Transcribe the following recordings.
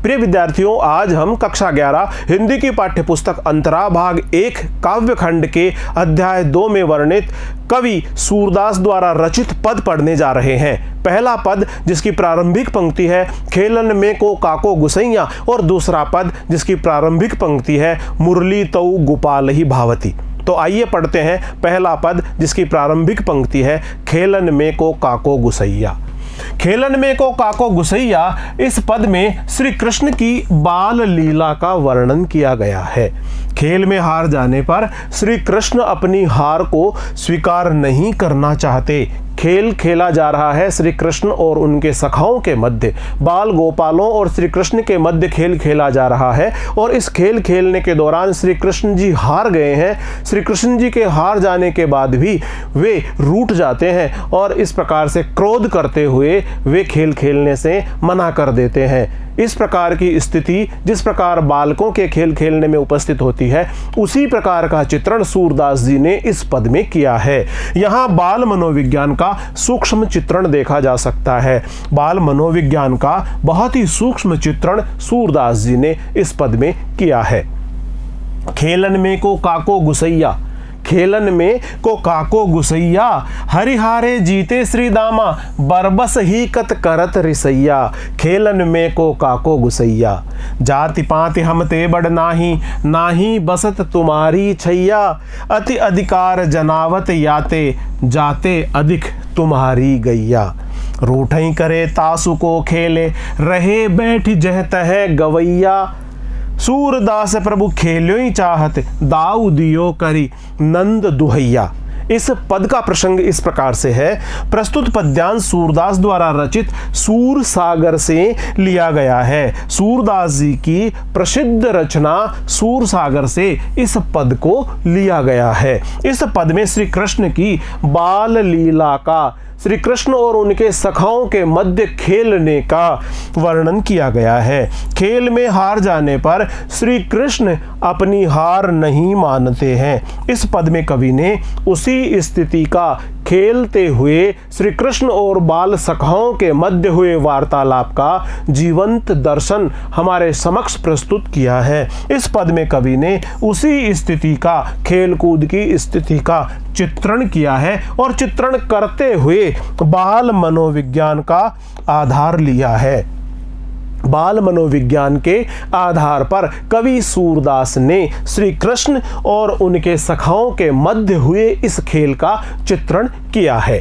प्रिय विद्यार्थियों, आज हम कक्षा 11 हिंदी की पाठ्यपुस्तक अंतरा भाग 1 काव्य खंड के अध्याय 2 में वर्णित कवि सूरदास द्वारा रचित पद पढ़ने जा रहे हैं। पहला पद जिसकी प्रारंभिक पंक्ति है खेलन में को काको गुसैया, और दूसरा पद जिसकी प्रारंभिक पंक्ति है मुरली तऊ गोपाल ही भावती। तो आइए पढ़ते हैं पहला पद जिसकी प्रारंभिक पंक्ति है खेलन में को काको गुसैया। खेलन में को काको गुसैया, इस पद में श्री कृष्ण की बाल लीला का वर्णन किया गया है। खेल में हार जाने पर श्री कृष्ण अपनी हार को स्वीकार नहीं करना चाहते। खेल खेला जा रहा है श्री कृष्ण और उनके सखाओं के मध्य, बाल गोपालों और श्री कृष्ण के मध्य खेल खेला जा रहा है। और इस खेल खेलने के दौरान श्री कृष्ण जी हार गए हैं। श्री कृष्ण जी के हार जाने के बाद भी वे रूठ जाते हैं और इस प्रकार से क्रोध करते हुए वे खेल खेलने से मना कर देते हैं। इस प्रकार की स्थिति जिस प्रकार बालकों के खेल खेलने में उपस्थित होती है, उसी प्रकार का चित्रण सूरदास जी ने इस पद में किया है। यहाँ बाल मनोविज्ञान का सूक्ष्म चित्रण देखा जा सकता है। बाल मनोविज्ञान का बहुत ही सूक्ष्म चित्रण सूरदास जी ने इस पद में किया है। खेलन में को काको गुसैया, खेलन में को काको गुसैया, हरिहारे जीते श्री दामा, बरबस ही कत करत रिसैया। खेलन में को काको गुसैया, जाति पाति हम ते बड़ नाही, नाही बसत तुम्हारी छैया। अति अधिकार जनावत याते, जाते अधिक तुम्हारी गैया। रूठई करे तासु को खेले, रहे बैठ जह तह गवैया। सूरदास प्रभु खेल्यो ही चाहत, दाऊ दियो करी नंद दुहैया। इस पद का प्रसंग इस प्रकार से है। प्रस्तुत पद्यांश सूरदास द्वारा रचित सूर सागर से लिया गया है। सूरदास जी की प्रसिद्ध रचना सूर सागर से इस पद को लिया गया है। इस पद में श्री कृष्ण की बाल लीला का, श्री कृष्ण और उनके सखाओं के मध्य खेलने का वर्णन किया गया है। खेल में हार जाने पर श्री कृष्ण अपनी हार नहीं मानते हैं। इस पद में कवि ने उसी स्थिति का खेलते हुए श्री कृष्ण और बाल सखाओं के मध्य हुए वार्तालाप का जीवंत दर्शन हमारे समक्ष प्रस्तुत किया है। इस पद में कवि ने उसी स्थिति का, खेल कूद की स्थिति का चित्रण किया है और चित्रण करते हुए बाल मनोविज्ञान का आधार लिया है। बाल मनोविज्ञान के आधार पर कवि सूरदास ने श्री कृष्ण और उनके सखाओं के मध्य हुए इस खेल का चित्रण किया है।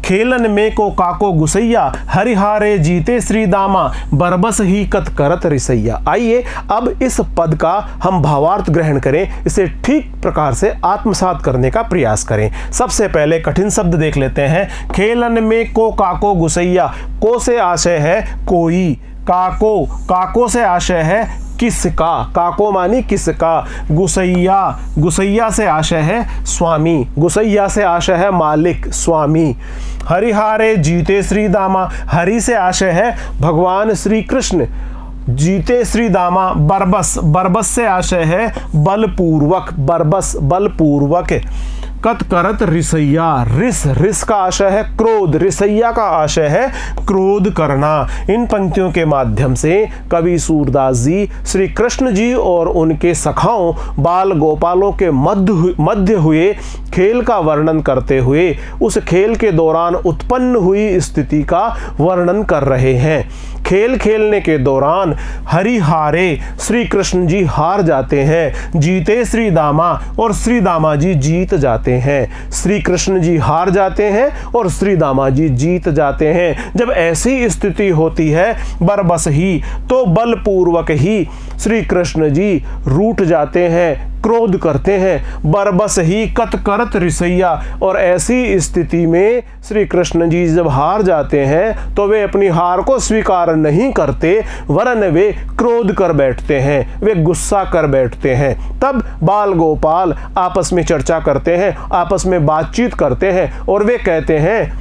खेलन में को काको गुसैया, हरिहारे जीते श्री दामा, बरबस ही कत करत रिसैया। आइए अब इस पद का हम भावार्थ ग्रहण करें, इसे ठीक प्रकार से आत्मसात करने का प्रयास करें। सबसे पहले कठिन शब्द देख लेते हैं। खेलन में को काको गुसैया, को से आशय है कोई, काको, काको से आशय है किसका, काको मानी किसका। गुसैया, गुसैया से आशय है स्वामी, गुसैया से आशय है मालिक, स्वामी। हरिहारे जीते श्री दामा, हरि से आशय है भगवान श्री कृष्ण, जीते श्री दामा। बरबस, बरबस से आशय है बलपूर्वक, बरबस बलपूर्वक। कत करत रिसैया, रिस, रिस का आशय है क्रोध, रिसैया का आशय है क्रोध करना। इन पंक्तियों के माध्यम से कवि सूरदास जी श्री कृष्ण जी और उनके सखाओं बाल गोपालों के मध्य हुए खेल का वर्णन करते हुए उस खेल के दौरान उत्पन्न हुई स्थिति का वर्णन कर रहे हैं। खेल खेलने के दौरान हरिहारे, श्री कृष्ण जी हार जाते हैं, जीते श्री दामा, और श्री दामा जी जीत जाते हैं। श्री कृष्ण जी हार जाते हैं और श्री दामा जी जीत जाते हैं। जब ऐसी स्थिति होती है बरबस ही, तो बलपूर्वक ही श्री कृष्ण जी रूठ जाते हैं, क्रोध करते हैं। बरबस ही कत करत रिसैया, और ऐसी स्थिति में श्री कृष्ण जी जब हार जाते हैं तो वे अपनी हार को स्वीकार नहीं करते, वरन वे क्रोध कर बैठते हैं, वे गुस्सा कर बैठते हैं। तब बाल गोपाल आपस में चर्चा करते हैं, आपस में बातचीत करते हैं और वे कहते हैं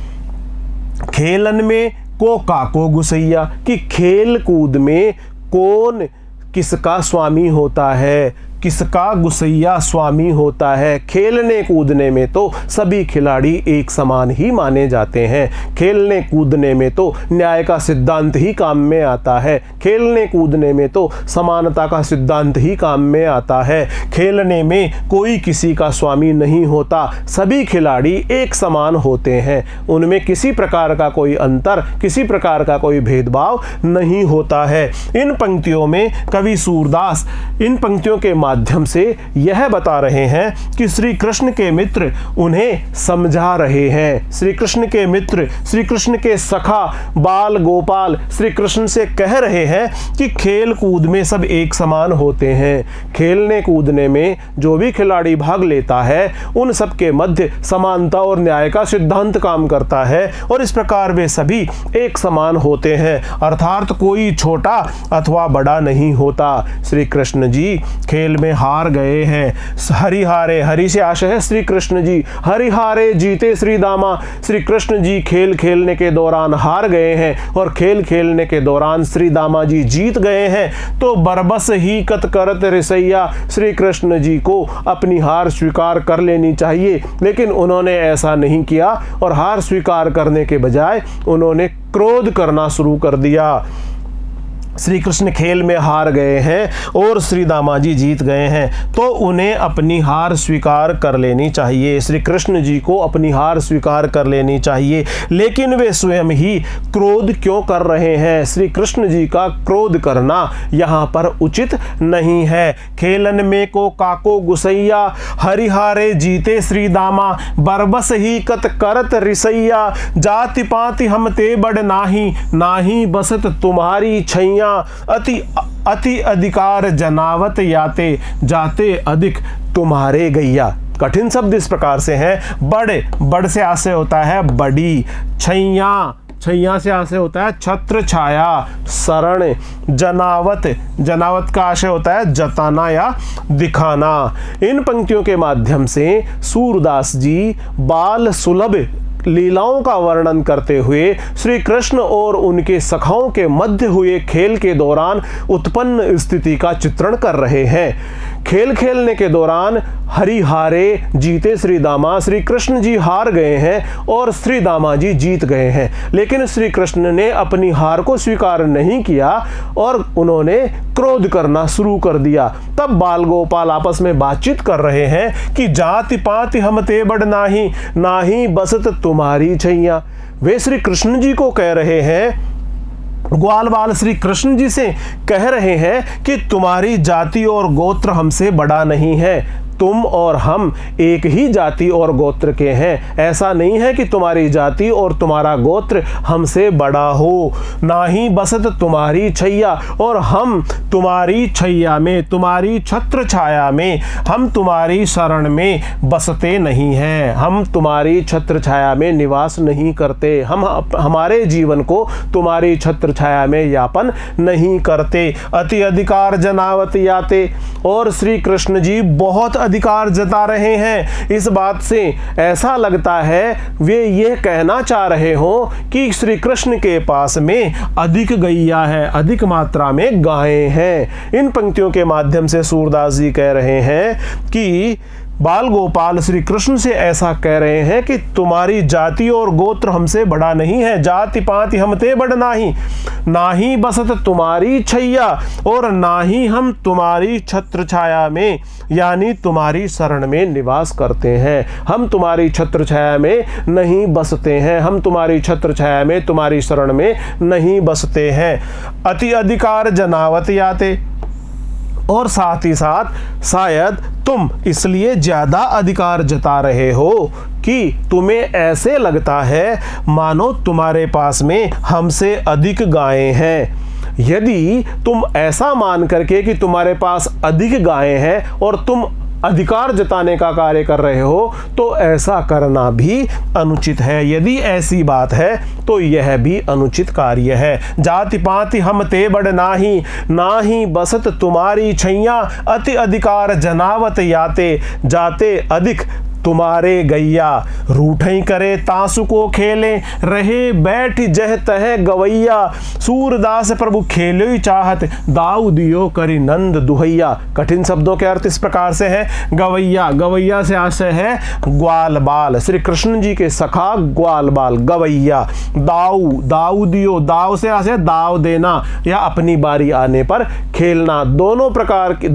खेलन में को काको गुसैया, कि खेल कूद में कौन किसका स्वामी होता है, किसका गुसैया स्वामी होता है। खेलने कूदने में तो सभी खिलाड़ी एक समान ही माने जाते हैं। खेलने कूदने में तो न्याय का सिद्धांत ही काम में आता है। खेलने कूदने में तो समानता का सिद्धांत ही काम में आता है। खेलने में कोई किसी का स्वामी नहीं होता, सभी खिलाड़ी एक समान होते हैं। उनमें किसी प्रकार का कोई अंतर, किसी प्रकार का कोई भेदभाव नहीं होता है। इन पंक्तियों में कवि सूरदास इन पंक्तियों के माध्यम से यह बता रहे हैं कि श्री कृष्ण के मित्र उन्हें समझा रहे हैं। श्री कृष्ण के मित्र, श्री कृष्ण के सखा बाल गोपाल श्री कृष्ण से कह रहे हैं कि खेल कूद में सब एक समान होते हैं। खेलने कूदने में जो भी खिलाड़ी भाग लेता है उन सब के मध्य समानता और न्याय का सिद्धांत काम करता है और इस प्रकार वे सभी एक समान होते हैं, अर्थात कोई छोटा अथवा बड़ा नहीं होता। श्री कृष्ण जी खेल में हार गए हैं। हरि हारे, हरि से आशय है श्री कृष्ण जी, हरि हारे जीते श्री दामा। श्री कृष्ण जी खेल खेलने के दौरान हार गए हैं और खेल खेलने के दौरान श्री दामा जी जीत गए हैं। तो बरबस ही कत करत रिसैया, श्री कृष्ण जी को अपनी हार स्वीकार कर लेनी चाहिए, लेकिन उन्होंने ऐसा नहीं किया और हार स्वीकार करने के बजाय उन्होंने क्रोध करना शुरू कर दिया। श्री कृष्ण खेल में हार गए हैं और श्री दामाजी जीत गए हैं, तो उन्हें अपनी हार स्वीकार कर लेनी चाहिए। श्री कृष्ण जी को अपनी हार स्वीकार कर लेनी चाहिए, लेकिन वे स्वयं ही क्रोध क्यों कर रहे हैं? श्री कृष्ण जी का क्रोध करना यहाँ पर उचित नहीं है। खेलन में को काको गुसैया, हरिहारे जीते श्री दामा, बरबस ही कत करत रिसैया, जाति पाति हम ते बड़ नाही, नाही बसत तुम्हारी छैया, अति अधिकार जनावत याते, जाते अधिक तुम्हारे गैया। कठिन शब्द इस प्रकार से हैं। बड़े, बड़ से आशय होता है बड़ी, छैया, छैया से आशय होता है छत्र छाया, शरण, जनावत, जनावत का आशय होता है जताना या दिखाना। इन पंक्तियों के माध्यम से सूरदास जी बाल सुलभ लीलाओं का वर्णन करते हुए श्री कृष्ण और उनके सखाओं के मध्य हुए खेल के दौरान उत्पन्न स्थिति का चित्रण कर रहे हैं। खेल खेलने के दौरान हरि हारे जीते श्री दामा, श्री कृष्ण जी हार गए हैं और श्री दामा जी जीत गए हैं, लेकिन श्री कृष्ण ने अपनी हार को स्वीकार नहीं किया और उन्होंने क्रोध करना शुरू कर दिया। तब बाल गोपाल आपस में बातचीत कर रहे हैं कि जाति पाति हम ते बड़ नाही, नाही बसत तुम्हारी छैया। वे श्री कृष्ण जी को कह रहे हैं, ग्वाल बाल श्री कृष्ण जी से कह रहे हैं कि तुम्हारी जाति और गोत्र हमसे बड़ा नहीं है, तुम और हम एक ही जाति और गोत्र के हैं। ऐसा नहीं है कि तुम्हारी जाति और तुम्हारा गोत्र हमसे बड़ा हो। ना ही बसत तुम्हारी छैया, और हम तुम्हारी छैया में, तुम्हारी छत्र छाया में, हम तुम्हारी शरण में बसते नहीं हैं। हम तुम्हारी छत्र छाया में निवास नहीं करते। हम हमारे जीवन को तुम्हारी छत्र छाया में यापन नहीं करते। अति अधिकार जनावत याते, और श्री कृष्ण जी बहुत अधिकार जता रहे हैं। इस बात से ऐसा लगता है वे ये कहना चाह रहे हो कि श्री कृष्ण के पास में अधिक गैया है, अधिक मात्रा में गायें हैं। इन पंक्तियों के माध्यम से सूरदास जी कह रहे हैं कि बाल गोपाल श्री कृष्ण से ऐसा कह रहे हैं कि तुम्हारी जाति और गोत्र हमसे बड़ा नहीं है। जाति पाति हम ते बड़ नाही, ना ही बसत तुम्हारी छैया, और ना ही हम तुम्हारी छत्र छाया में यानी तुम्हारी शरण में निवास करते हैं। हम तुम्हारी छत्र छाया में नहीं बसते हैं, हम तुम्हारी छत्र छाया में, तुम्हारी शरण में नहीं बसते हैं। अति अधिकार जनावत याते, और साथ ही साथ शायद तुम इसलिए ज़्यादा अधिकार जता रहे हो कि तुम्हें ऐसे लगता है मानो तुम्हारे पास में हमसे अधिक गायें हैं। यदि तुम ऐसा मान करके कि तुम्हारे पास अधिक गायें हैं और तुम अधिकार जताने का कार्य कर रहे हो, तो ऐसा करना भी अनुचित है। यदि ऐसी बात है तो यह भी अनुचित कार्य है। जाति पाति हम ते बड़ नाही, नाही बसत तुम्हारी छैया, अति अधिकार जनावत याते, जाते अधिक तुम्हारे गैया, रूठई करे तासु को खेले, रहे बैठ जह तह गवैया, सूरदास प्रभु खेलो चाहत, दाऊ दियो करी नंद दुहैया। कठिन शब्दों के अर्थ इस प्रकार से है। गवैया, गवैया से आशय है ग्वाल बाल, श्री कृष्ण जी के सखा ग्वाल बाल गवैया। दाऊ, दाऊ दियो, दाव से आशय दाव देना या अपनी बारी आने पर खेलना। दोनों प्रकार के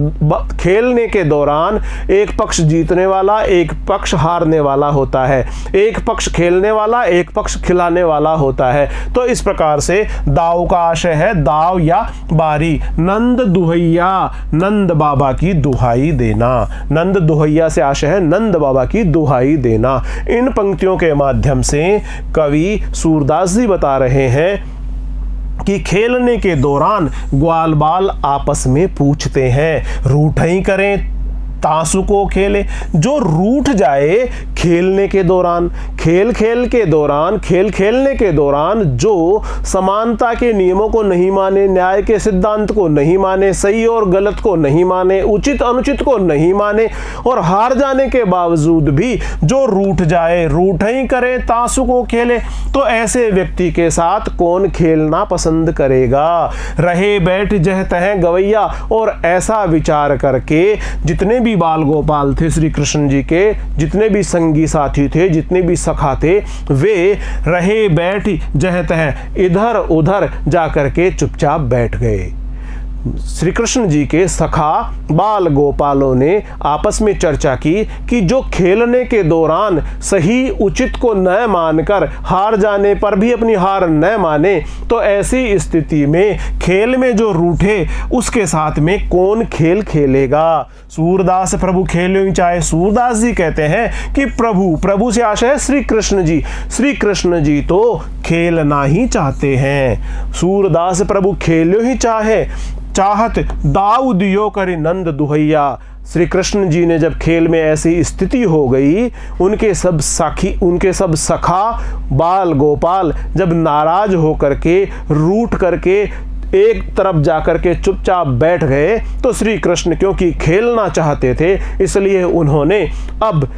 खेलने के दौरान एक पक्ष जीतने वाला, एक पक्ष हारने वाला होता है, एक पक्ष खेलने वाला, एक पक्ष खिलाने वाला होता है। तो इस प्रकार से दाव का आशय है दाव या बारी। नंद दुहैया, नंद बाबा की दुहाई देना। नंद दुहैया से आशय है नंद बाबा की दुहाई देना। इन पंक्तियों के माध्यम से कवि सूरदास जी बता रहे हैं कि खेलने के दौरान ग्वाल बाल आपस में पूछते हैं, रूठई करें तासु को खेले। जो रूठ जाए खेलने के दौरान, खेल खेलने के दौरान जो समानता के नियमों को नहीं माने, न्याय के सिद्धांत को नहीं माने, सही और गलत को नहीं माने, उचित अनुचित को नहीं माने और हार जाने के बावजूद भी जो रूठ जाए, रूठई करे तासु को खेले, तो ऐसे व्यक्ति के साथ कौन खेलना पसंद करेगा। रहे बैठ जह तह गवैया। और ऐसा विचार करके जितने भी बाल गोपाल थे श्री कृष्ण जी के, जितने भी संगी साथी थे, जितने भी सखा थे, वे रहे बैठ जह तह इधर उधर जाकर के चुपचाप बैठ गए। श्री कृष्ण जी के सखा बाल गोपालों ने आपस में चर्चा की कि जो खेलने के दौरान सही उचित को न मानकर हार जाने पर भी अपनी हार न माने, तो ऐसी स्थिति में खेल में जो रूठे उसके साथ में कौन खेल खेलेगा। सूरदास प्रभु खेलो चाहे। सूरदास जी कहते हैं कि प्रभु, प्रभु से आशय है श्री कृष्ण जी, श्री कृष्ण जी तो खेलना ही चाहते हैं। सूरदास प्रभु खेलो ही चाहत, दाऊ दियो करी नंद दुहैया। श्री कृष्ण जी ने जब खेल में ऐसी स्थिति हो गई, उनके सब सखा बाल गोपाल जब नाराज होकर के, रूठ करके एक तरफ जाकर के चुपचाप बैठ गए, तो श्री कृष्ण क्योंकि खेलना चाहते थे इसलिए उन्होंने अब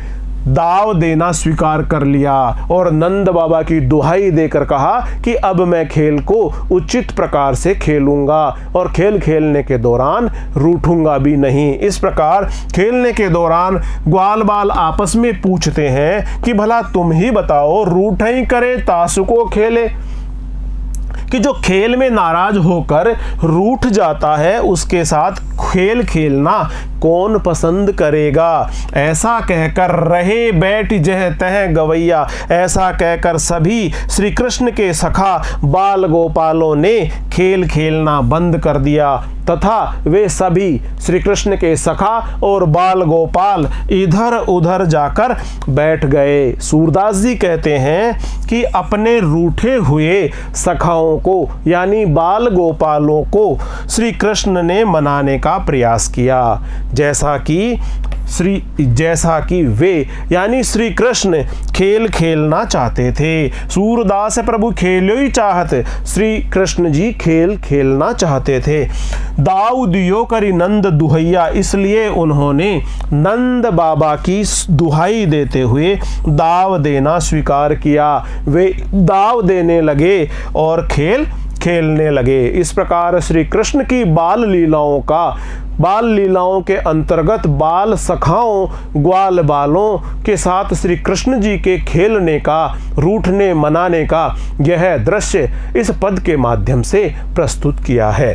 दाव देना स्वीकार कर लिया और नंद बाबा की दुहाई देकर कहा कि अब मैं खेल को उचित प्रकार से खेलूंगा और खेल खेलने के दौरान रूठूंगा भी नहीं। इस प्रकार खेलने के दौरान ग्वाल बाल आपस में पूछते हैं कि भला तुम ही बताओ, रूठई करे तासु को खेले। कि जो खेल में नाराज होकर रूठ जाता है उसके साथ खेल खेलना कौन पसंद करेगा। ऐसा कहकर रहे बैठ जह तह गवैया, ऐसा कहकर सभी श्री कृष्ण के सखा बाल गोपालों ने खेल खेलना बंद कर दिया तथा वे सभी श्री कृष्ण के सखा और बाल गोपाल इधर उधर जाकर बैठ गए। सूरदास जी कहते हैं कि अपने रूठे हुए सखाओं को यानी बाल गोपालों को श्री कृष्ण ने मनाने का प्रयास किया, जैसा कि वे यानी श्री कृष्ण खेल खेलना चाहते थे। सूरदास प्रभु खेलो ही चाहत, श्री कृष्ण जी खेल खेलना चाहते थे। दाऊ दियो करी नंद दुहैया, इसलिए उन्होंने नंद बाबा की दुहाई देते हुए दाव देना स्वीकार किया। वे दाव देने लगे और खेलने लगे। इस प्रकार श्री कृष्ण की बाल लीलाओं के अंतर्गत बाल सखाओं ग्वाल बालों के साथ श्री कृष्ण जी के खेलने का, रूठने मनाने का यह दृश्य इस पद के माध्यम से प्रस्तुत किया है।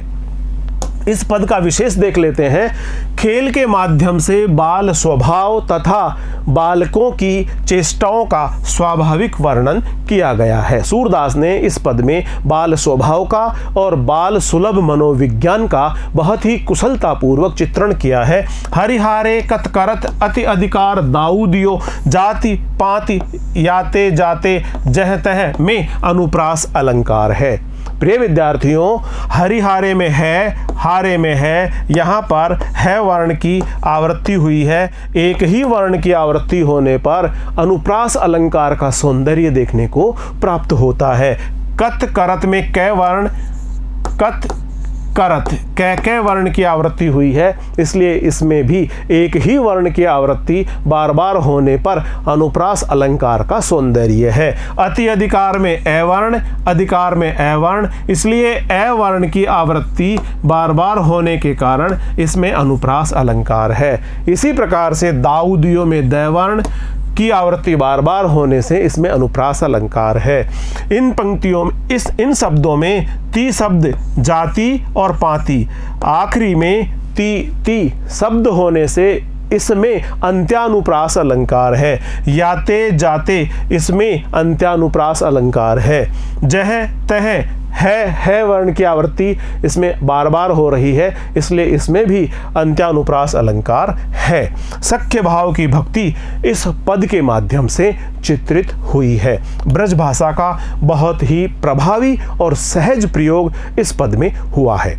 इस पद का विशेष देख लेते हैं। खेल के माध्यम से बाल स्वभाव तथा बालकों की चेष्टाओं का स्वाभाविक वर्णन किया गया है। सूरदास ने इस पद में बाल स्वभाव का और बाल सुलभ मनोविज्ञान का बहुत ही कुशलतापूर्वक चित्रण किया है। हरिहारे कत करत अति अधिकार दाऊ दियो, जाति पाति याते जाते जह तह में अनुप्रास अलंकार है। प्रिय विद्यार्थियों, हरिहारे में है, हारे में है, यहाँ पर है वर्ण की आवृत्ति हुई है। एक ही वर्ण की आवृत्ति होने पर अनुप्रास अलंकार का सौंदर्य देखने को प्राप्त होता है। कत करत में कै वर्ण, कत करत कै वर्ण की आवृत्ति हुई है, इसलिए इसमें भी एक ही वर्ण की आवृत्ति बार बार होने पर अनुप्रास अलंकार का सौंदर्य है। अति अधिकार में ए वर्ण, अधिकार में ए वर्ण, इसलिए ए वर्ण की आवृत्ति बार बार होने के कारण इसमें अनुप्रास अलंकार है। इसी प्रकार से दाऊदियों में द वर्ण की आवृत्ति बार बार होने से इसमें अनुप्रास अलंकार है। इन पंक्तियों में इन शब्दों में ती शब्द जाति और पाती, आखिरी में ती शब्द होने से इसमें अंत्यानुप्रास अलंकार है। याते जाते इसमें अंत्यानुप्रास अलंकार है। जह तह है वर्ण की आवृत्ति इसमें बार बार हो रही है, इसलिए इसमें भी अंत्यानुप्रास अलंकार है। सख्य भाव की भक्ति इस पद के माध्यम से चित्रित हुई है। ब्रज भाषा का बहुत ही प्रभावी और सहज प्रयोग इस पद में हुआ है।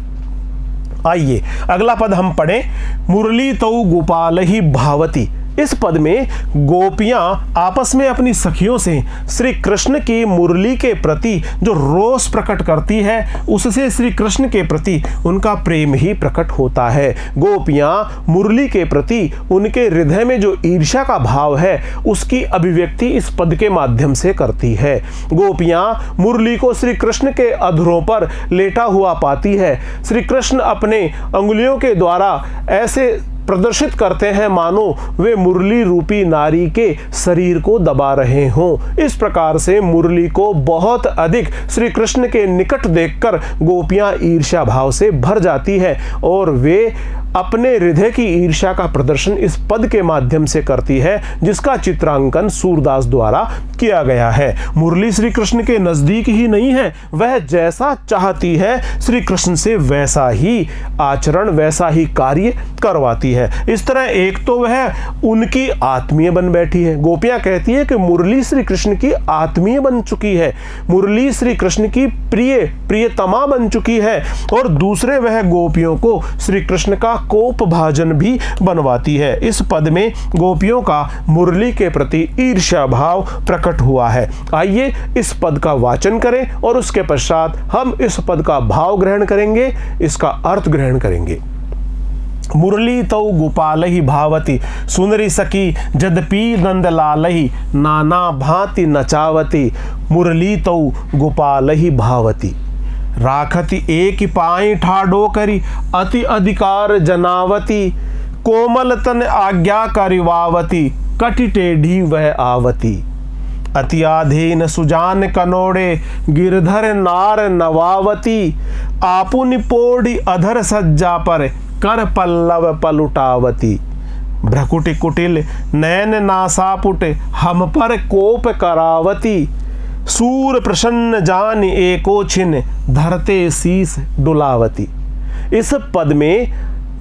आइए अगला पद हम पढ़ें। मुरली तौ गोपाल ही भावती। इस पद में गोपियां आपस में अपनी सखियों से श्री कृष्ण की मुरली के प्रति जो रोष प्रकट करती है, उससे श्री कृष्ण के प्रति उनका प्रेम ही प्रकट होता है। गोपियां मुरली के प्रति उनके हृदय में जो ईर्ष्या का भाव है उसकी अभिव्यक्ति इस पद के माध्यम से करती है। गोपियां मुरली को श्री कृष्ण के अधरों पर लेटा हुआ पाती है। श्री कृष्ण अपने अंगुलियों के द्वारा ऐसे प्रदर्शित करते हैं मानो वे मुरली रूपी नारी के शरीर को दबा रहे हों। इस प्रकार से मुरली को बहुत अधिक श्री कृष्ण के निकट देखकर गोपियां ईर्ष्या भाव से भर जाती है और वे अपने हृदय की ईर्ष्या का प्रदर्शन इस पद के माध्यम से करती है, जिसका चित्रांकन सूरदास द्वारा किया गया है। मुरली श्री कृष्ण के नजदीक ही नहीं है, वह जैसा चाहती है श्री कृष्ण से वैसा ही आचरण, वैसा ही कार्य करवाती है। इस तरह एक तो वह उनकी आत्मीय बन बैठी है। गोपियां कहती है कि मुरली श्री कृष्ण की आत्मीय बन चुकी है, मुरली श्री कृष्ण की प्रियतमा बन चुकी है, और दूसरे वह गोपियों को श्री कृष्ण का कोप भाजन भी बनवाती है। इस पद में गोपियों का मुरली के प्रति ईर्ष्या भाव प्रकट हुआ है। आइए इस पद का वाचन करें और उसके पश्चात हम इस पद का भाव ग्रहण करेंगे, इसका अर्थ ग्रहण करेंगे। मुरली तौ गोपाल ही भावती, सुंदरी सखी जदपि नंदलाल ही, नाना भांति नचावती। मुरली तौ गोपाल ही भावती, राखती एक पाई ठाडो करी, अति अधिकार जनावती। कोमल तन आज्ञा करिवावती, कटि टेढ़ी वह आवती। अति आधीन सुजान कनोड़े, गिरधर नार नवावती। आपुनि पोढ़ी अधर सज्जा पर, कर पल्लव पलुटावती। भ्रकुटि कुटिल नैन नासापुट, हम पर कोप करावती। सूर प्रसन्न जान एको छिन, धरते शीस डुलावती। इस पद में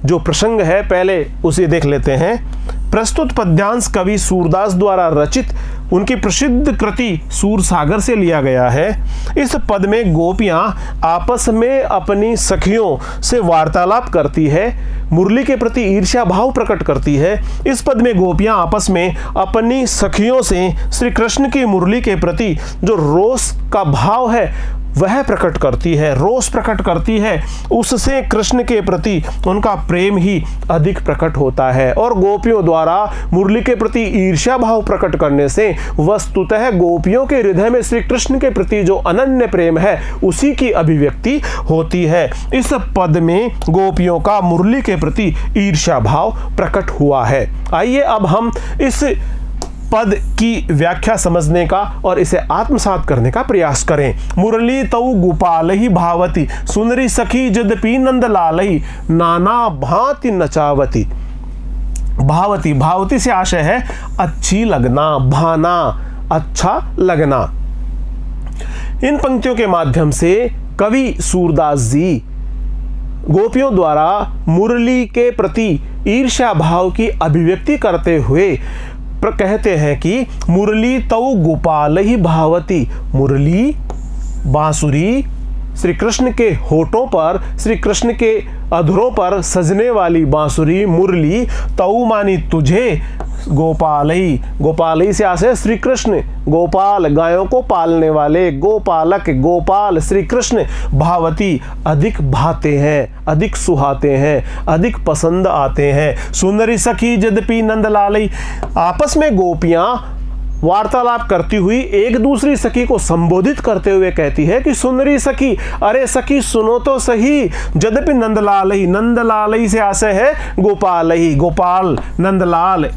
जो प्रसंग है पहले उसे देख लेते हैं। प्रस्तुत पद्यांश कवि सूरदास द्वारा रचित उनकी प्रसिद्ध कृति सूरसागर से लिया गया है। इस पद में गोपियां आपस में अपनी सखियों से वार्तालाप करती है, मुरली के प्रति ईर्ष्या भाव प्रकट करती है। इस पद में गोपियां आपस में अपनी सखियों से श्री कृष्ण की मुरली के प्रति जो रोष का भाव है वह प्रकट करती है, रोष प्रकट करती है, उससे कृष्ण के प्रति उनका प्रेम ही अधिक प्रकट होता है। और गोपियों द्वारा मुरली के प्रति ईर्ष्या भाव प्रकट करने से वस्तुतः गोपियों के हृदय में श्री कृष्ण के प्रति जो अनन्य प्रेम है उसी की अभिव्यक्ति होती है। इस पद में गोपियों का मुरली के प्रति ईर्ष्या भाव प्रकट हुआ है। आइए अब हम इस पद की व्याख्या समझने का और इसे आत्मसात करने का प्रयास करें। मुरली तौ गोपाल ही भावती, सुंदरी सखी जदपि नंदलाल ही, नाना भांति नचावती। भावती, भावती से आशय है अच्छी लगना, भाना, अच्छा लगना। इन पंक्तियों के माध्यम से कवि सूरदास जी गोपियों द्वारा मुरली के प्रति ईर्ष्या भाव की अभिव्यक्ति करते हुए कहते हैं कि मुरली तौ गोपाल ही भावती। मुरली बांसुरी श्री कृष्ण के होठों पर, श्री कृष्ण के अधरों पर सजने वाली बांसुरी मुरली, तौ मानी तुझे, गोपालई, गोपालई से आशय श्री कृष्ण, गोपाल गायों को पालने वाले, गोपालक गोपाल श्री कृष्ण, भावती अधिक भाते हैं, अधिक सुहाते हैं, अधिक पसंद आते हैं। सुंदरी सखी यद्यपि नंदलालई, आपस में गोपियां वार्तालाप करती हुई एक दूसरी सखी को संबोधित करते हुए कहती है कि सुंदरी सखी, अरे सखी सुनो तो सही, यद्यपि नंदलालई, नंदलालई से आशय है गोपालई, गोपाल नंदलाल,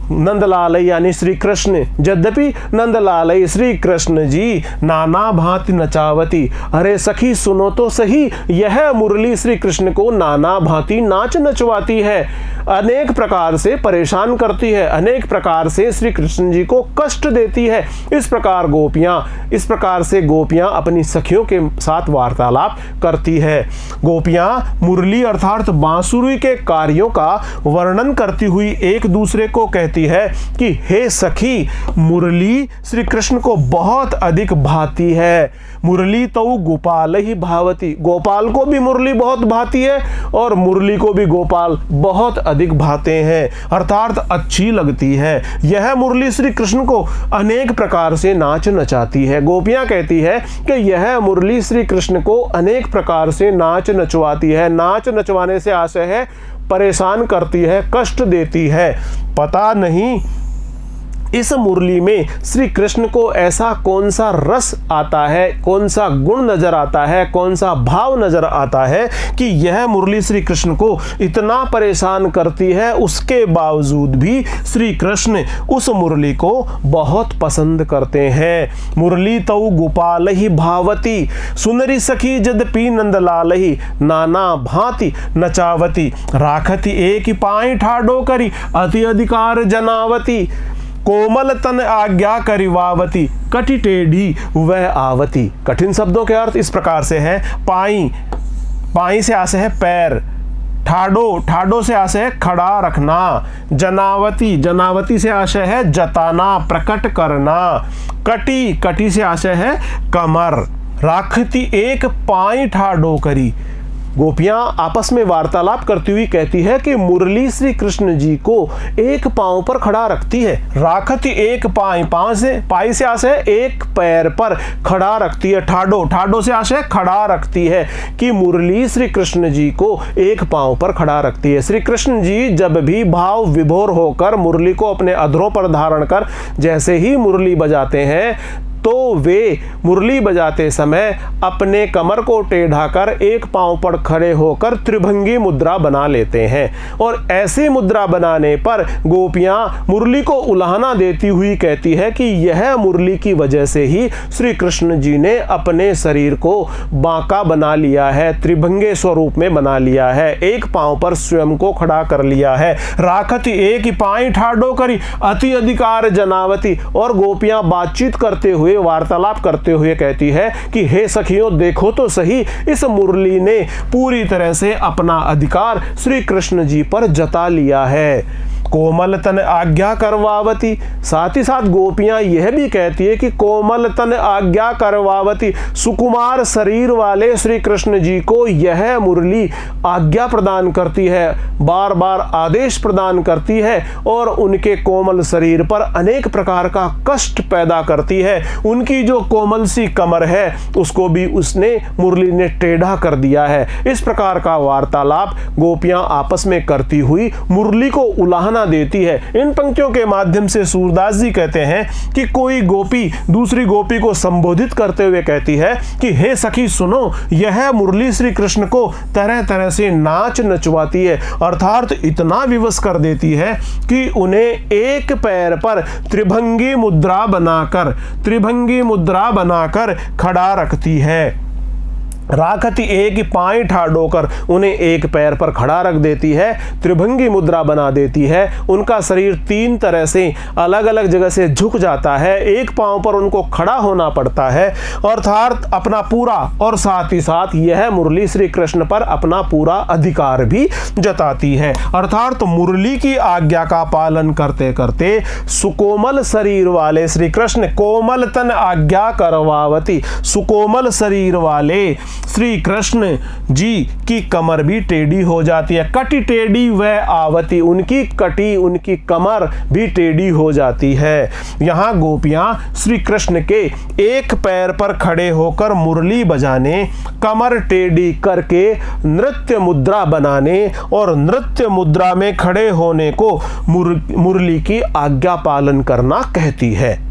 नंदलाल यानी श्री कृष्ण, यद्यपि नंदलाल श्री कृष्ण जी नाना भांति नचावती, अरे सखी सुनो तो सही, यह मुरली श्री कृष्ण को नाना भांति नाच नचवाती है, अनेक प्रकार से परेशान करती है, अनेक प्रकार से श्री कृष्ण जी को कष्ट देती है। इस प्रकार से गोपियां अपनी सखियों के साथ वार्तालाप करती है। गोपियां मुरली अर्थात बांसुरी के कार्यों का वर्णन करती हुई एक दूसरे को कहती है कि हे सखी, मुरली श्री कृष्ण को बहुत अधिक भाती है। मुरली तो गोपाल ही भावती, गोपाल को भी मुरली बहुत भाती है और मुरली को भी गोपाल बहुत अधिक भाते हैं, अर्थात अच्छी लगती है। यह मुरली श्री कृष्ण को अनेक प्रकार से नाच नचाती है। गोपियां कहती है कि यह मुरली श्री कृष्ण को अनेक प्रकार से नाच नचवाती है। नाच नचवाने से आशय है परेशान करती है, कष्ट देती है। पता नहीं इस मुरली में श्री कृष्ण को ऐसा कौन सा रस आता है, कौन सा गुण नजर आता है, कौन सा भाव नजर आता है कि यह मुरली श्री कृष्ण को इतना परेशान करती है, उसके बावजूद भी श्री कृष्ण उस मुरली को बहुत पसंद करते हैं। मुरली तो गोपाल ही भावती, सुंदरी सखी यद्यपि नंदलाल ही नाना भांति नचावती, राखती एक पाई ठाडो करी अति अधिकार जनावती, कोमल तन आज्ञा करिवावती, कटी टेढ़ी वह आवती। कठिन शब्दों के अर्थ इस प्रकार से है। पाई, पाई से आशय है पैर, ठाडो, ठाडो से आशय है खड़ा रखना, जनावती, जनावती से आशय है जताना, प्रकट करना, कटी, कटी से आशय है कमर, राखती एक पाई ठाडो करी। गोपियां आपस में वार्तालाप करती हुई कहती है कि मुरली श्री कृष्ण जी को एक पांव पर खड़ा रखती है। राखती एक पाई, पाई से आशय है एक पैर पर खड़ा रखती है। ठाडो, ठाडो से आशय खड़ा रखती है कि मुरली श्री कृष्ण जी को एक पांव पर खड़ा रखती है। श्री कृष्ण जी जब भी भाव विभोर होकर मुरली को अपने अधरों पर धारण कर जैसे ही मुरली बजाते हैं तो वे मुरली बजाते समय अपने कमर को टेढ़ा कर एक पांव पर खड़े होकर त्रिभंगी मुद्रा बना लेते हैं और ऐसी मुद्रा बनाने पर गोपियां मुरली को उलाहना देती हुई कहती है कि यह मुरली की वजह से ही श्री कृष्ण जी ने अपने शरीर को बांका बना लिया है, त्रिभंगे स्वरूप में बना लिया है, एक पांव पर स्वयं को खड़ा कर लिया है। राखती एक पाई ठाडो करी अति अधिकार जनावती, और गोपियां बातचीत करते हुए, वार्तालाप करते हुए कहती है कि हे सखियों, देखो तो सही, इस मुरली ने पूरी तरह से अपना अधिकार श्री कृष्ण जी पर जता लिया है। कोमल तन आज्ञा करवावती, साथ ही साथ गोपियां यह भी कहती है कि कोमल तन आज्ञा करवावती, सुकुमार शरीर वाले श्री कृष्ण जी को यह मुरली आज्ञा प्रदान करती है, बार बार आदेश प्रदान करती है और उनके कोमल शरीर पर अनेक प्रकार का कष्ट पैदा करती है। उनकी जो कोमल सी कमर है उसको भी उसने मुरली ने टेढ़ा कर दिया है। इस प्रकार का वार्तालाप गोपियां आपस में करती हुई मुरली को उलाहना देती है। इन पंक्तियों के माध्यम से सूरदास जी कहते हैं कि कोई गोपी दूसरी गोपी को संबोधित करते हुए कहती है कि हे सखी सुनो, यह मुरली श्री कृष्ण को तरह तरह से नाच नचवाती है, अर्थात इतना विवश कर देती है कि उन्हें एक पैर पर त्रिभंगी मुद्रा बनाकर खड़ा रखती है। राखती एक पाई ठाडो कर, उन्हें एक पैर पर खड़ा रख देती है, त्रिभंगी मुद्रा बना देती है। उनका शरीर तीन तरह से अलग अलग जगह से झुक जाता है, एक पांव पर उनको खड़ा होना पड़ता है, अर्थात अपना पूरा, और साथ ही साथ यह मुरली श्री कृष्ण पर अपना पूरा अधिकार भी जताती है। अर्थात तो मुरली की आज्ञा का पालन करते करते सुकोमल शरीर वाले श्री कृष्ण, कोमल तन आज्ञा करवावती, सुकोमल शरीर वाले श्री कृष्ण जी की कमर भी टेढ़ी हो जाती है। कटी टेढ़ी वह आवती, उनकी कटी, उनकी कमर भी टेढ़ी हो जाती है। यहाँ गोपियाँ श्री कृष्ण के एक पैर पर खड़े होकर मुरली बजाने, कमर टेढ़ी करके नृत्य मुद्रा बनाने और नृत्य मुद्रा में खड़े होने को मुरली की आज्ञा पालन करना कहती है।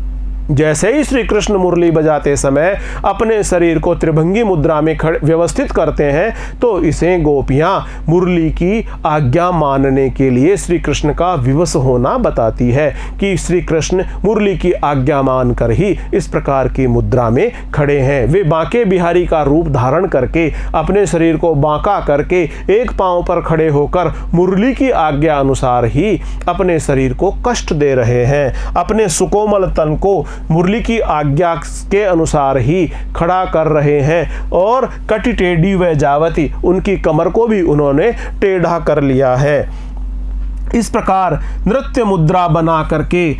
जैसे ही श्री कृष्ण मुरली बजाते समय अपने शरीर को त्रिभंगी मुद्रा में व्यवस्थित करते हैं तो इसे गोपियां मुरली की आज्ञा मानने के लिए श्री कृष्ण का विवश होना बताती है कि श्री कृष्ण मुरली की आज्ञा मानकर ही इस प्रकार की मुद्रा में खड़े हैं। वे बांके बिहारी का रूप धारण करके अपने शरीर को बांका करके एक पांव पर खड़े होकर मुरली की आज्ञा अनुसार ही अपने शरीर को कष्ट दे रहे हैं। अपने सुकोमल तन को मुरली की आज्ञा के अनुसार ही खड़ा कर रहे हैं और कटी टेढ़ी व जावती, उनकी कमर को भी उन्होंने टेढ़ा कर लिया है। इस प्रकार नृत्य मुद्रा बना करके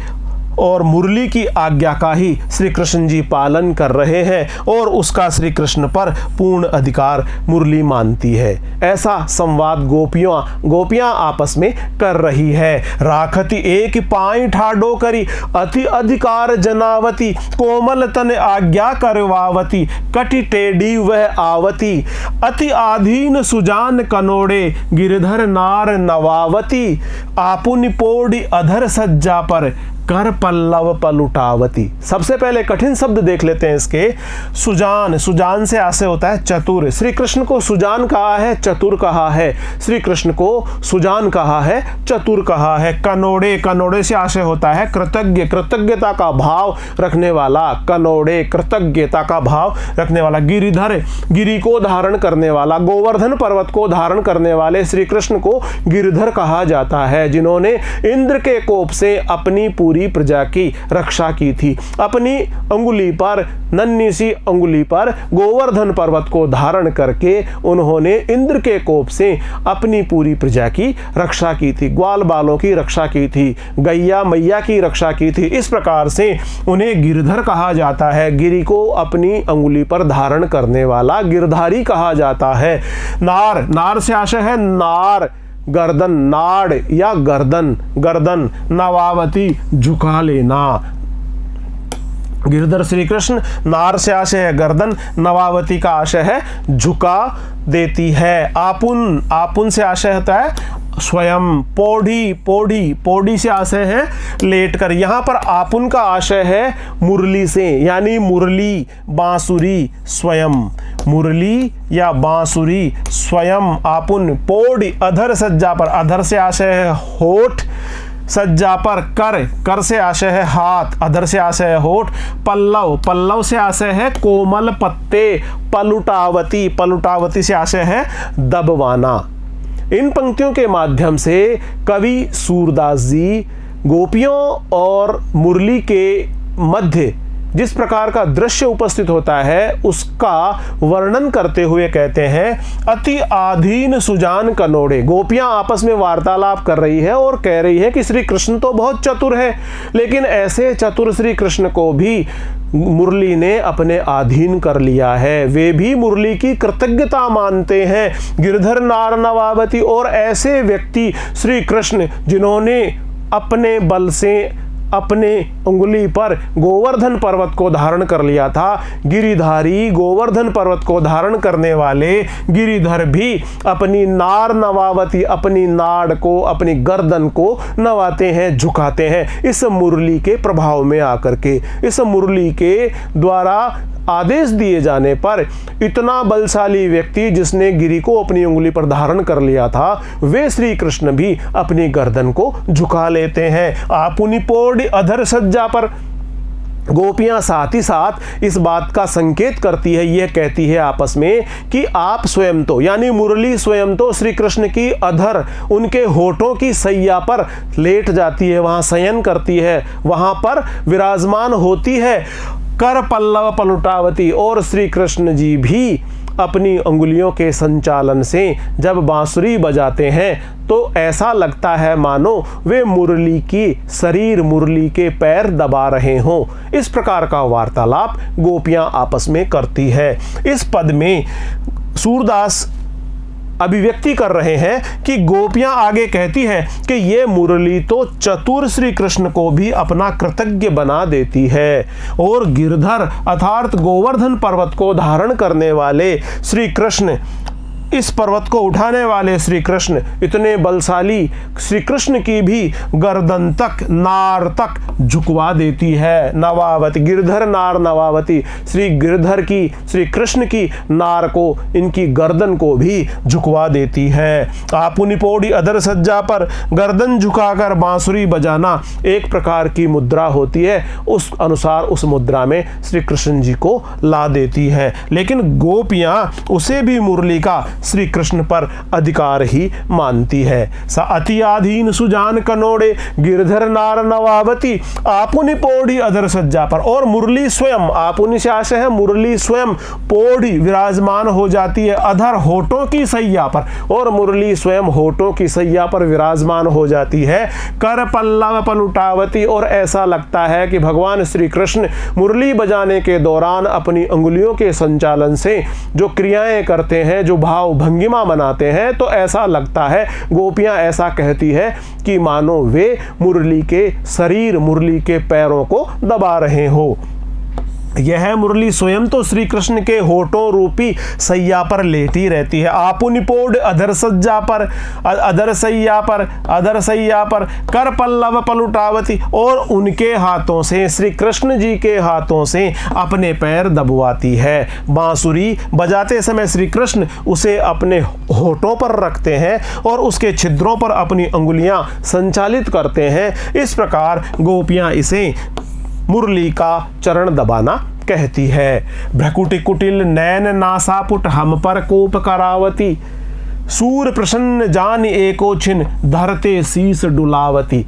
और मुरली की आज्ञा का ही श्री कृष्ण जी पालन कर रहे हैं और उसका श्री कृष्ण पर पूर्ण अधिकार मुरली मानती है। ऐसा संवाद गोपियां आपस में कर रही है। राखती एक पाई ठाडो करी, अति अधिकार जनावती, कोमल तन आज्ञा करवावती, कटी टेढ़ी वह आवती, अति आधीन सुजान कनोड़े, गिरधर नार नवावती, आपुनि पोड़ी अधर सज्जा पर, कर पल्लव पलुटावती। सबसे पहले कठिन शब्द देख लेते हैं इसके। सुजान, सुजान से आशय होता है चतुर। श्री कृष्ण को सुजान कहा है, चतुर कहा है। श्री कृष्ण को सुजान कहा है, चतुर कहा है। कनोड़े, कनोड़े से आशय होता है कृतज्ञ, कृतज्ञता का भाव रखने वाला। कनोड़े, कृतज्ञता का भाव रखने वाला। गिरिधर, गिरि को धारण करने वाला। गोवर्धन पर्वत को धारण करने वाले श्री कृष्ण को गिरिधर कहा जाता है, जिन्होंने इंद्र के कोप से अपनी पूरी प्रजा की रक्षा की थी। अपनी अंगुली पर, नन्ही सी अंगुली पर गोवर्धन पर्वत को धारण करके उन्होंने इंद्र के कोप से अपनी पूरी प्रजा की रक्षा की थी। ग्वाल बालों की रक्षा की थी, गैया मैया की रक्षा की थी। इस प्रकार से उन्हें गिरधर कहा जाता है। गिरि को अपनी अंगुली पर धारण करने वाला गिरधारी कहा जाता है। नार, नार से आशय है नार, गर्दन, नाड़ या गर्दन, गर्दन। नवावती, झुका लेना। गिरधर श्री कृष्ण, नार से आशय है गर्दन, नवावती का आशय है झुका देती है। आपुन, आपुन से आशय होता है स्वयं। पोढ़ी, पोढ़ी, पोढ़ी से आशय है लेट कर। यहाँ पर आपुन का आशय है मुरली से, यानी मुरली, बांसुरी, स्वयं। मुरली या बांसुरी, स्वयं, आपुन। पोढ़ी, अधर सज्जा पर, अधर से आशय है होठ, सज्जा पर। कर, कर से आशय है हाथ, अधर से आशय है होठ। पल्लव, पल्लव से आशय है कोमल पत्ते। पलुटावती, पलुटावती से आशय है दबवाना। इन पंक्तियों के माध्यम से कवि सूरदास जी गोपियों और मुरली के मध्य जिस प्रकार का दृश्य उपस्थित होता है उसका वर्णन करते हुए कहते हैं, अति आधीन सुजान कनोड़े। गोपियां आपस में वार्तालाप कर रही है और कह रही है कि श्री कृष्ण तो बहुत चतुर है, लेकिन ऐसे चतुर श्री कृष्ण को भी मुरली ने अपने अधीन कर लिया है। वे भी मुरली की कृतज्ञता मानते हैं। गिरधर नार नवावती, और ऐसे व्यक्ति श्री कृष्ण जिन्होंने अपने बल से अपने उंगली पर गोवर्धन पर्वत को धारण कर लिया था। गिरिधारी, गोवर्धन पर्वत को धारण करने वाले गिरिधर भी अपनी नार नवावती, अपनी नाड़ को, अपनी गर्दन को नवाते हैं, झुकाते हैं, इस मुरली के प्रभाव में आकर के। इस मुरली के द्वारा आदेश दिए जाने पर इतना बलशाली व्यक्ति जिसने गिरि को अपनी उंगली पर धारण कर लिया था, वे श्री कृष्ण भी अपनी गर्दन को झुका लेते हैं। आपुनि पोढ़ी अधर सज्जा पर। गोपियां साथ ही साथ इस बात का संकेत करती है, यह कहती है आपस में कि आप स्वयं तो, यानी मुरली स्वयं तो श्री कृष्ण की अधर, उनके होठों की सैया पर लेट जाती है, वहां शयन करती है, वहां पर विराजमान होती है। कर पल्लव पलुटावती, और श्री कृष्ण जी भी अपनी अंगुलियों के संचालन से जब बांसुरी बजाते हैं तो ऐसा लगता है मानो वे मुरली की शरीर, मुरली के पैर दबा रहे हों। इस प्रकार का वार्तालाप गोपियां आपस में करती है। इस पद में सूरदास अभिव्यक्ति कर रहे हैं कि गोपियां आगे कहती है कि ये मुरली तो चतुर श्री कृष्ण को भी अपना कृतज्ञ बना देती है, और गिरधर अर्थात गोवर्धन पर्वत को धारण करने वाले श्री कृष्ण, इस पर्वत को उठाने वाले श्री कृष्ण इतने बलशाली श्री कृष्ण की भी गर्दन तक, नार तक झुकवा देती है। नवावती, गिरधर नार नवावती, श्री गिरधर की, श्री कृष्ण की नार को, इनकी गर्दन को भी झुकवा देती है। आपुनि पौड़ी अधर सज्जा पर गर्दन झुकाकर बांसुरी बजाना एक प्रकार की मुद्रा होती है, उस अनुसार उस मुद्रा में श्री कृष्ण जी को ला देती है। लेकिन गोपियां उसे भी मुरली का श्री कृष्ण पर अधिकार ही मानती है। सा अति आधीन सुजान कनोड़े गिरधर नार नवावती आपुनि पौड़ी अधर सज्जा पर, और मुरली स्वयं, आपुनि से आशय है मुरली स्वयं पौड़ी विराजमान हो जाती है अधर होठों की सैया पर, और मुरली स्वयं होठों की सैया पर विराजमान हो जाती है। कर पल्लव पलुटावती, और ऐसा लगता है कि भगवान श्री कृष्ण मुरली बजाने के दौरान अपनी अंगुलियों के संचालन से जो क्रियाएं करते हैं, जो भाव भंगिमा बनाते हैं, तो ऐसा लगता है, गोपियां ऐसा कहती है कि मानो वे मुरली के शरीर, मुरली के पैरों को दबा रहे हो। यह मुरली स्वयं तो श्री कृष्ण के होठों रूपी सैया पर लेटी रहती है। आपुनि पौड़ अधर सज्जा पर, अधर सैया पर, अधर सैया पर कर पल्लव पलुटावती, और उनके हाथों से, श्री कृष्ण जी के हाथों से अपने पैर दबवाती है। बांसुरी बजाते समय श्री कृष्ण उसे अपने होठों पर रखते हैं और उसके छिद्रों पर अपनी अंगुलियां संचालित करते हैं। इस प्रकार गोपियां इसे मुरली का चरण दबाना कहती है। भ्रकुटि कुटिल नैन नासापुट हम पर कोप करावती, सूर प्रसन्न जान एको छिन धरते शीस डुलावती।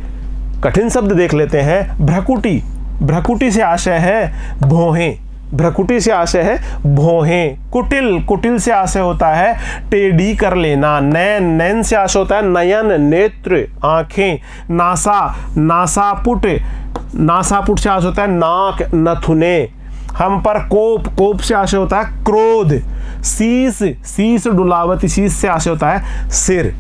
कठिन शब्द देख लेते हैं। भ्रकुटि, भ्रकुटि से आशय है भौहें, भ्रकुटि से आशय है भौहें। कुटिल, कुटिल से आशय होता है टेढ़ी कर लेना। नैन, नैन से आशय होता है नयन, नेत्र, आंखें। नासा, नासापुट, नासापुट से आशय होता है नाक, नथुने। हम पर कोप, कोप से आशय होता है क्रोध। शीस, शीस डुलावती, शीस से आशय होता है सिर।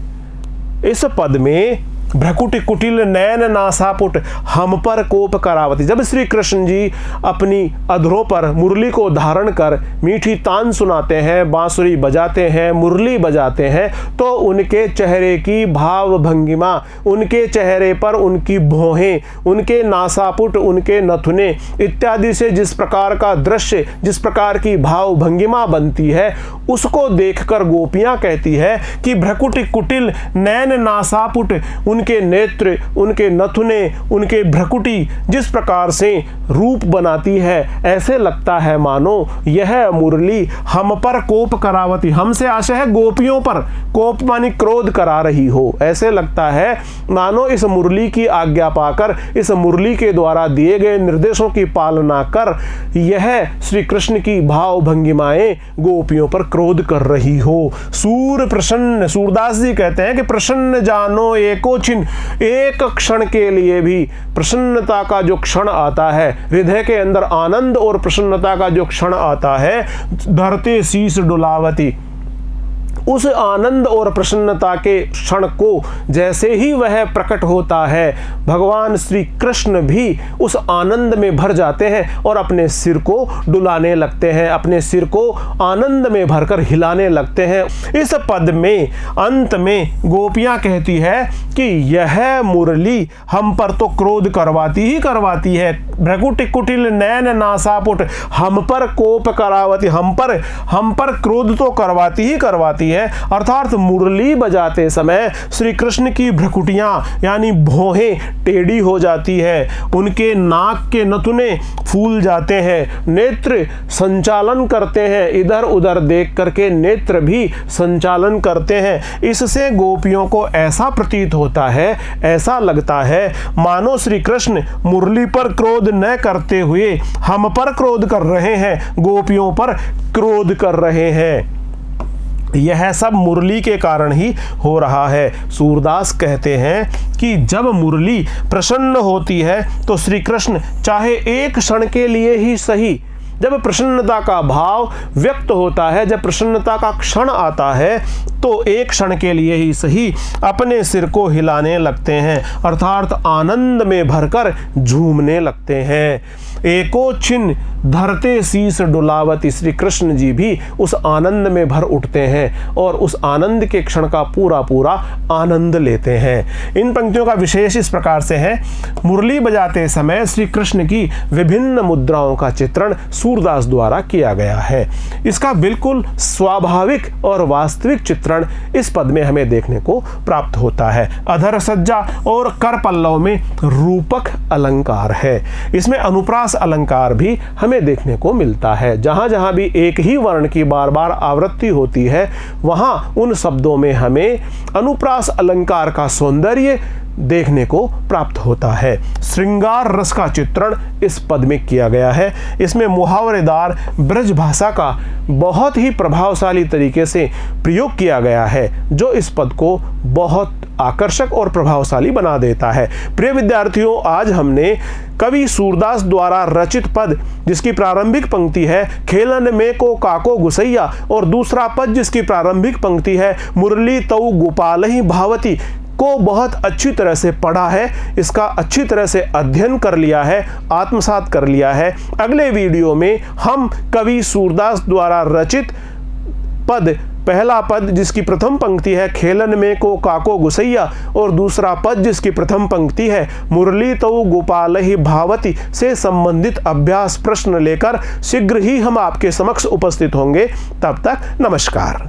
इस पद में भ्रकुटि कुटिल नैन नासापुट हम पर कोप करावती, जब श्री कृष्ण जी अपनी अधरों पर मुरली को धारण कर मीठी तान सुनाते हैं, बांसुरी बजाते हैं, मुरली बजाते हैं, तो उनके चेहरे की भाव भंगिमा, उनके चेहरे पर उनकी भौहें, उनके नासापुट, उनके नथुने इत्यादि से जिस प्रकार का दृश्य, जिस प्रकार की भाव भंगिमा बनती है, उसको देखकर गोपियां कहती है कि भ्रकुटि कुटिल नैन नासापुट, उनके नेत्र, उनके नथुने, उनके भ्रकुटी जिस प्रकार से रूप बनाती है, ऐसे लगता है मानो यह मुरली हम पर कोप करावती, हमसे आशय है गोपियों पर, कोप मानी क्रोध करा रही हो। ऐसे लगता है मानो इस मुरली की आज्ञा पाकर, इस मुरली के द्वारा दिए गए निर्देशों की पालना कर यह श्री कृष्ण की भाव भंगिमाएं गोपियों पर क्रोध कर रही हो। सूर प्रसन्न, सूरदास जी कहते हैं कि प्रसन्न जानो एको छिन, एक क्षण के लिए भी प्रसन्नता का जो क्षण आता है, हृदय के अंदर आनंद और प्रसन्नता का जो क्षण आता है, धरते शीस डुलावती, उस आनंद और प्रसन्नता के क्षण को जैसे ही वह प्रकट होता है, भगवान श्री कृष्ण भी उस आनंद में भर जाते हैं और अपने सिर को डुलाने लगते हैं, अपने सिर को आनंद में भरकर हिलाने लगते हैं। इस पद में अंत में गोपियां कहती है कि यह मुरली हम पर तो क्रोध करवाती ही करवाती है। भ्रकुटि कुटिल नैन नासापुट हम पर कोप करावती, हम पर क्रोध तो करवाती ही करवाती है। अर्थात मुरली बजाते समय श्री कृष्ण की भ्रकुटियां यानी भौहें टेढ़ी हो जाती है, उनके नाक के नथुने फूल जाते हैं, नेत्र संचालन करते हैं, इधर उधर देख करके नेत्र भी संचालन करते हैं। इससे गोपियों को ऐसा प्रतीत होता है, ऐसा लगता है मानो श्री कृष्ण मुरली पर क्रोध न करते हुए हम पर क्रोध कर रहे हैं, गोपियों पर क्रोध कर रहे हैं। यह सब मुरली के कारण ही हो रहा है। सूरदास कहते हैं कि जब मुरली प्रसन्न होती है तो श्री कृष्ण चाहे एक क्षण के लिए ही सही, जब प्रसन्नता का भाव व्यक्त होता है, जब प्रसन्नता का क्षण आता है तो एक क्षण के लिए ही सही अपने सिर को हिलाने लगते हैं, अर्थात आनंद में भरकर झूमने लगते हैं। एको छिन धरते शीस डुलावती, श्री कृष्ण जी भी उस आनंद में भर उठते हैं और उस आनंद के क्षण का पूरा पूरा आनंद लेते हैं। इन पंक्तियों का विशेष इस प्रकार से है। मुरली बजाते समय श्री कृष्ण की विभिन्न मुद्राओं का चित्रण सूरदास द्वारा किया गया है। इसका बिल्कुल स्वाभाविक और वास्तविक चित्रण इस पद में हमें देखने को प्राप्त होता है। अधर सज्जा और कर पल्लव में रूपक अलंकार है। इसमें अनुप्रास अलंकार भी हमें देखने को मिलता है। जहां जहां भी एक ही वर्ण की बार बार आवृत्ति होती है वहां उन शब्दों में हमें अनुप्रास अलंकार का सौंदर्य देखने को प्राप्त होता है। श्रृंगार रस का चित्रण इस पद में किया गया है। इसमें मुहावरेदार ब्रज भाषा का बहुत ही प्रभावशाली तरीके से प्रयोग किया गया है, जो इस पद को बहुत आकर्षक और प्रभावशाली बना देता है। प्रिय विद्यार्थियों, आज हमने कवि सूरदास द्वारा रचित पद जिसकी प्रारंभिक पंक्ति है खेलन में को काको गुसैया और दूसरा पद जिसकी प्रारंभिक पंक्ति है मुरली तऊ गोपाल ही भावती को बहुत अच्छी तरह से पढ़ा है, इसका अच्छी तरह से अध्ययन कर लिया है, आत्मसात कर लिया है। अगले वीडियो में हम कवि सूरदास द्वारा रचित पद, पहला पद जिसकी प्रथम पंक्ति है खेलन में को काको गुसैया और दूसरा पद जिसकी प्रथम पंक्ति है मुरली तऊ गोपाल ही भावती से संबंधित अभ्यास प्रश्न लेकर शीघ्र ही हम आपके समक्ष उपस्थित होंगे। तब तक नमस्कार।